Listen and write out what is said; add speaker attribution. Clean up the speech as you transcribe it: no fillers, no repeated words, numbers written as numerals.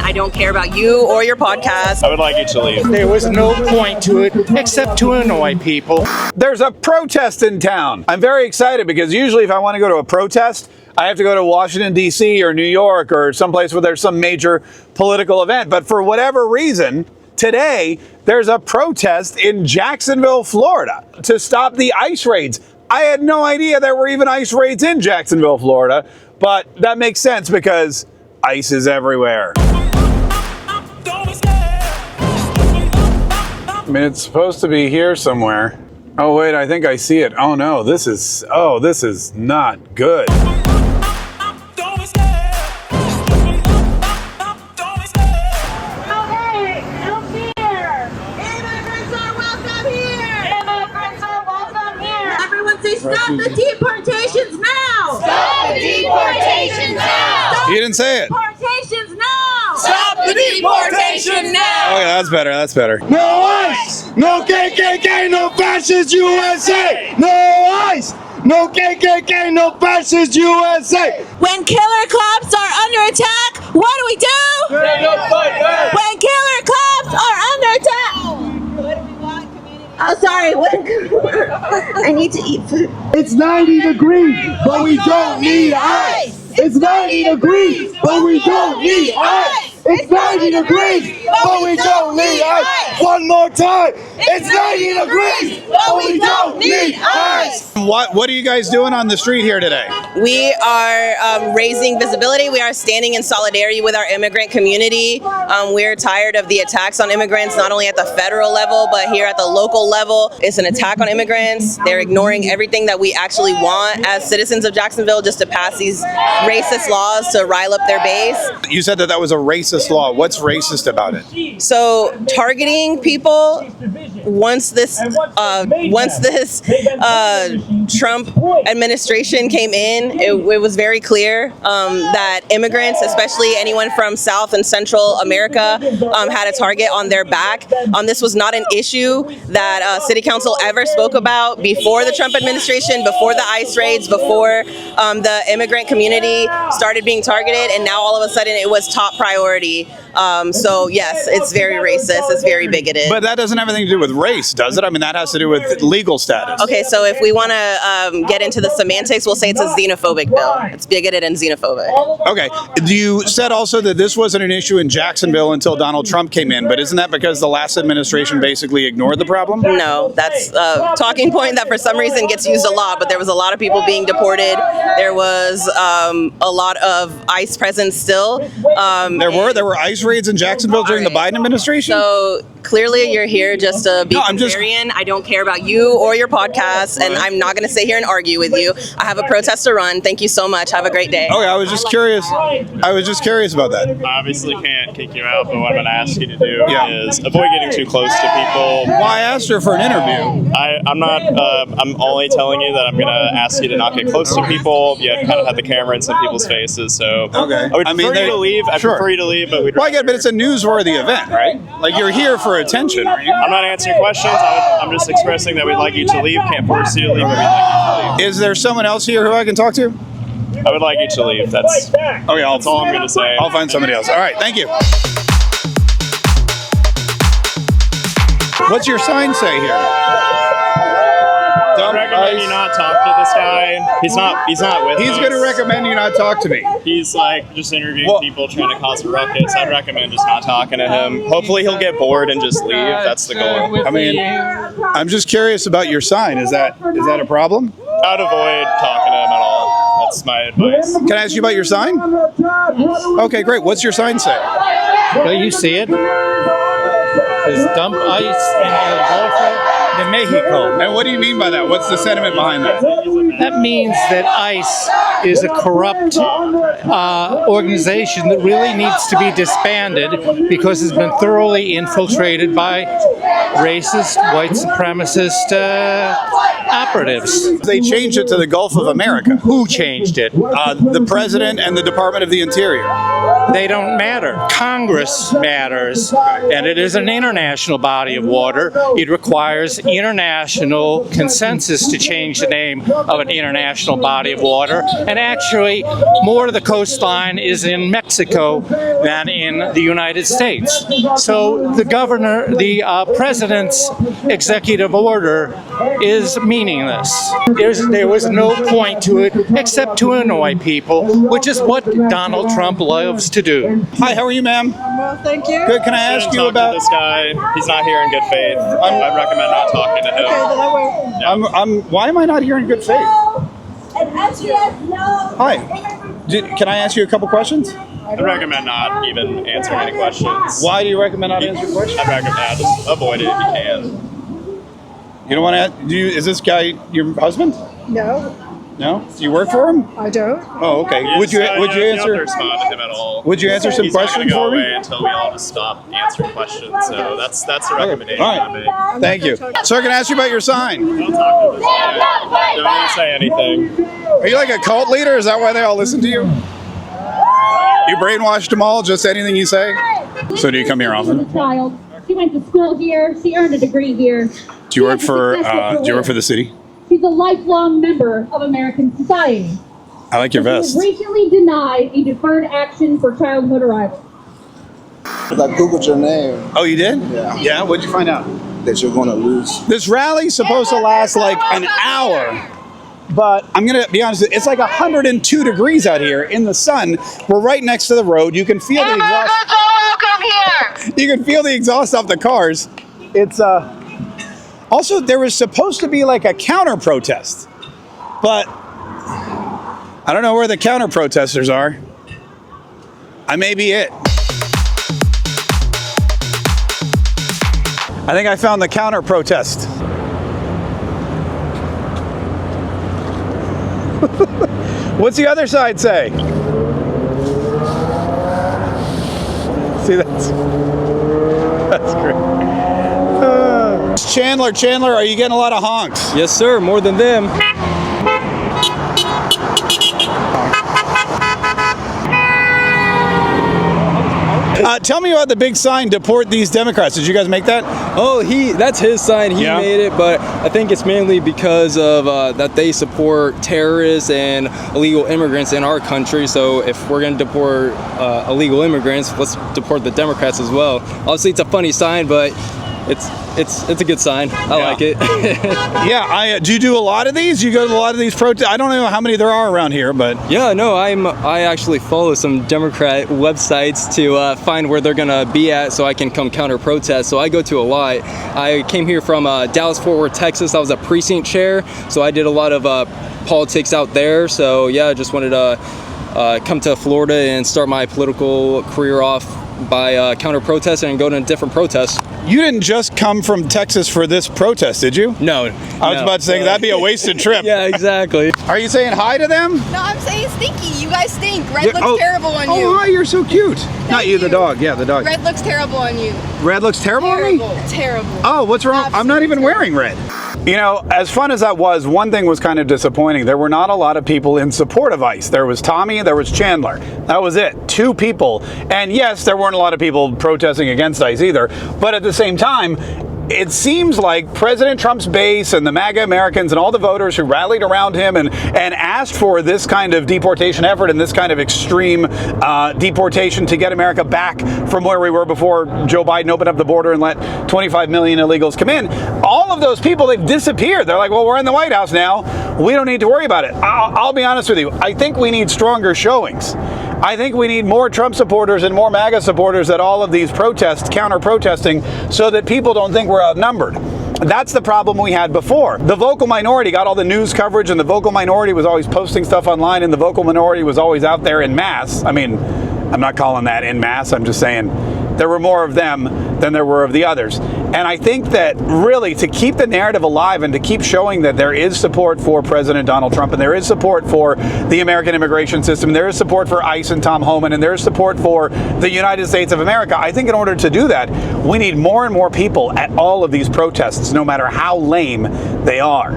Speaker 1: I don't care about you or your podcast.
Speaker 2: I would like you to leave.
Speaker 3: There was no point to it except to annoy people.
Speaker 4: There's a protest in town. I'm very excited because usually if I want to go to a protest, I have to go to Washington, D.C. or New York or someplace where there's some major political event. But for whatever reason, today, there's a protest in Jacksonville, Florida to stop the ICE raids. I had no idea there were even ICE raids in Jacksonville, Florida, but that makes sense because ICE is everywhere. I mean, it's supposed to be here somewhere. Oh, wait, I think I see it. Oh, no, this is not good.
Speaker 5: Stop the deportations now!
Speaker 6: Stop the deportations now!
Speaker 4: You didn't say it.
Speaker 5: Deportations now!
Speaker 6: Stop the deportations now!
Speaker 4: Okay, that's better, that's better.
Speaker 7: No ICE! No KKK, no fascist USA! No ICE! No KKK, no fascist USA!
Speaker 5: When killer cops are under attack, what do we do? When killer cops are under attack! Oh, sorry. I need to eat food.
Speaker 7: It's 90 degrees, but we don't need ice! It's 90 degrees, but we don't need ice! It's 90 degrees, but we don't need ice! One more time! It's 90 degrees, but we don't need ice!
Speaker 4: What are you guys doing on the street here today?
Speaker 1: We are raising visibility. We are standing in solidarity with our immigrant community. We're tired of the attacks on immigrants, not only at the federal level, but here at the local level. It's an attack on immigrants. They're ignoring everything that we actually want as citizens of Jacksonville, just to pass these racist laws to rile up their base.
Speaker 4: You said that was a racist law. What's racist about it?
Speaker 1: So targeting people, once this Trump administration came in, it was very clear that immigrants, especially anyone from South and Central America, had a target on their back. This was not an issue that City Council ever spoke about before the Trump administration, before the ICE raids, before the immigrant community started being targeted, and now all of a sudden it was top priority. So yes, it's very racist, it's very bigoted.
Speaker 4: But that doesn't have anything to do with race, does it? I mean, that has to do with legal status.
Speaker 1: Okay, so if we want to get into the semantics, we'll say it's a xenophobic bill. It's bigoted and xenophobic.
Speaker 4: Okay. You said also that this wasn't an issue in Jacksonville until Donald Trump came in, but isn't that because the last administration basically ignored the problem?
Speaker 1: No, that's a talking point that for some reason gets used a lot, but there was a lot of people being deported. There was a lot of ICE presence still.
Speaker 4: There were ICE raids in Jacksonville during the Biden administration?
Speaker 1: So clearly you're here just to be contrarian. I don't care about you or your podcast, and I'm not going to sit here and argue with you. I have a protest to run. Thank you so much. Have a great day.
Speaker 4: Okay, I was just curious about that.
Speaker 2: I obviously can't kick you out, but what I'm going to ask you to do is avoid getting too close to people.
Speaker 4: Well, I asked her for an interview.
Speaker 2: I'm not. I'm only telling you that I'm going to ask you to not get close to people. You kind of have the camera in some people's faces, so
Speaker 4: okay.
Speaker 2: I would prefer you to leave. I prefer you to leave, but we'd.
Speaker 4: Well, I get, but it's a newsworthy event, right? Like you're here for attention, are you?
Speaker 2: I'm not answering questions. I'm just expressing that we'd like you to leave. Can't force you to leave, but we'd like you to leave.
Speaker 4: Is there someone else here who I can talk to?
Speaker 2: I would like you to leave. That's all I'm going to say.
Speaker 4: I'll find somebody else. All right, thank you. What's your sign say here?
Speaker 2: I recommend you not talk to this guy. He's not with us.
Speaker 4: He's going to recommend you not talk to me.
Speaker 2: He's like just interviewing people trying to cause a ruckus. I'd recommend just not talking to him. Hopefully he'll get bored and just leave. That's the goal.
Speaker 4: I mean, I'm just curious about your sign. Is that a problem?
Speaker 2: I'd avoid talking to him at all. That's my advice.
Speaker 4: Can I ask you about your sign? Okay, great. What's your sign say?
Speaker 3: Well, you see it. There's dump ice in the Gulf de Mexico.
Speaker 4: And what do you mean by that? What's the sentiment behind that?
Speaker 3: That means that ICE is a corrupt organization that really needs to be disbanded because it's been thoroughly infiltrated by racist, white supremacist operatives.
Speaker 4: They changed it to the Gulf of America.
Speaker 3: Who changed it?
Speaker 4: The President and the Department of the Interior.
Speaker 3: They don't matter. Congress matters, and it is an international body of water. It requires international consensus to change the name of an international body of water, And actually, more of the coastline is in Mexico than in the United States. So the president's executive order is meaningless. There was no point to it except to annoy people, which is what Donald Trump loves to do.
Speaker 4: Hi, how are you, ma'am?
Speaker 8: Well, thank you.
Speaker 4: Good. Can I ask you about
Speaker 2: this guy? He's not here in good faith. I'd recommend not talking to him.
Speaker 8: Okay, then I won't.
Speaker 4: why am I not here in good faith? Hi. Can I ask you a couple questions?
Speaker 2: I'd recommend not even answering any questions.
Speaker 4: Why do you recommend not answering questions?
Speaker 2: I'd recommend just avoid it if you can.
Speaker 4: You don't want to. Is this guy your husband?
Speaker 8: No,
Speaker 4: No. Do you work for him?
Speaker 8: I don't.
Speaker 4: Oh, okay. Would you
Speaker 2: You don't have to
Speaker 4: answer?
Speaker 2: respond to him at all.
Speaker 4: Would you answer some
Speaker 2: He's
Speaker 4: questions
Speaker 2: not
Speaker 4: for
Speaker 2: going to go
Speaker 4: me?
Speaker 2: away until we all just stop answering questions. So that's the recommendation.
Speaker 4: All
Speaker 2: I'd
Speaker 4: right.
Speaker 2: make.
Speaker 4: Thank you. Sir, can I ask you about your sign?
Speaker 2: Don't talk to this guy. Don't even say anything.
Speaker 4: Are you like a cult leader? Is that why they all listen to you? You brainwashed them all? Just anything you say? So do you come here often?
Speaker 9: Child. She went to school here. She earned a degree here.
Speaker 4: Do you work for the city?
Speaker 9: She's a lifelong member of American society.
Speaker 4: I like your
Speaker 9: She
Speaker 4: vest.
Speaker 9: was recently denied a deferred action for childhood arrival.
Speaker 10: I Googled your name.
Speaker 4: Oh, you did?
Speaker 10: Yeah.
Speaker 4: Yeah? What'd you find out?
Speaker 10: That you're going to lose.
Speaker 4: This rally's supposed to last like an hour. But I'm going to be honest, it's like 102 degrees out here in the sun. We're right next to the road. You can feel the exhaust. You can feel the exhaust off the cars. It's also, there was supposed to be like a counter protest. But I don't know where the counter protesters are. I may be it. I think I found the counter protest. What's the other side say? See, that's great. Chandler, are you getting a lot of honks?
Speaker 11: Yes, sir. More than them.
Speaker 4: Tell me about the big sign, "Deport these Democrats." Did you guys make that?
Speaker 11: Oh, that's his sign. He
Speaker 4: Yeah.
Speaker 11: made it, but I think it's mainly because of that they support terrorists and illegal immigrants in our country. So if we're going to deport illegal immigrants, let's deport the Democrats as well. Obviously, it's a funny sign, but it's a good sign. I like it.
Speaker 4: Yeah. Do you do a lot of these? You go to a lot of these protests? I don't know how many there are around here, but
Speaker 11: Yeah, no, I actually follow some Democrat websites to find where they're gonna be at, so I can come counter protest. So I go to a lot. I came here from Dallas-Fort Worth, Texas. I was a precinct chair, so I did a lot of politics out there. So yeah, I just wanted to come to Florida and start my political career off by counter protesting and go to a different protest.
Speaker 4: you didn't just come from Texas for this protest, did you?
Speaker 11: No.
Speaker 4: I was about to say that'd be a wasted trip.
Speaker 11: Yeah, exactly.
Speaker 4: Are you saying hi to them?
Speaker 12: No, I'm saying stinky. You guys stink. Red looks terrible on you.
Speaker 4: Oh, hi, you're so cute. Not you, the dog. Yeah, the dog.
Speaker 12: Red looks terrible on you.
Speaker 4: Red looks terrible on me?
Speaker 12: Terrible.
Speaker 4: Oh, what's wrong? I'm not even wearing red. You know, as fun as that was, one thing was kind of disappointing. There were not a lot of people in support of ICE. There was Tommy, there was Chandler. That was it. 2 people. And yes, there weren't a lot of people protesting against ICE either. But at the same time, it seems like President Trump's base and the MAGA Americans and all the voters who rallied around him and asked for this kind of deportation effort and this kind of extreme deportation to get America back from where we were before Joe Biden opened up the border and let 25 million illegals come in. All of those people, they've disappeared. They're like, well, we're in the White House now. We don't need to worry about it. I'll be honest with you. I think we need stronger showings. I think we need more Trump supporters and more MAGA supporters at all of these protests, counter-protesting, so that people don't think we're outnumbered. That's the problem we had before. The vocal minority got all the news coverage, and the vocal minority was always posting stuff online, and the vocal minority was always out there in mass. I mean, I'm not calling that in mass. I'm just saying there were more of them than there were of the others. And I think that really to keep the narrative alive and to keep showing that there is support for President Donald Trump and there is support for the American immigration system, there is support for ICE and Tom Homan, and there is support for the United States of America. I think in order to do that, we need more and more people at all of these protests, no matter how lame they are.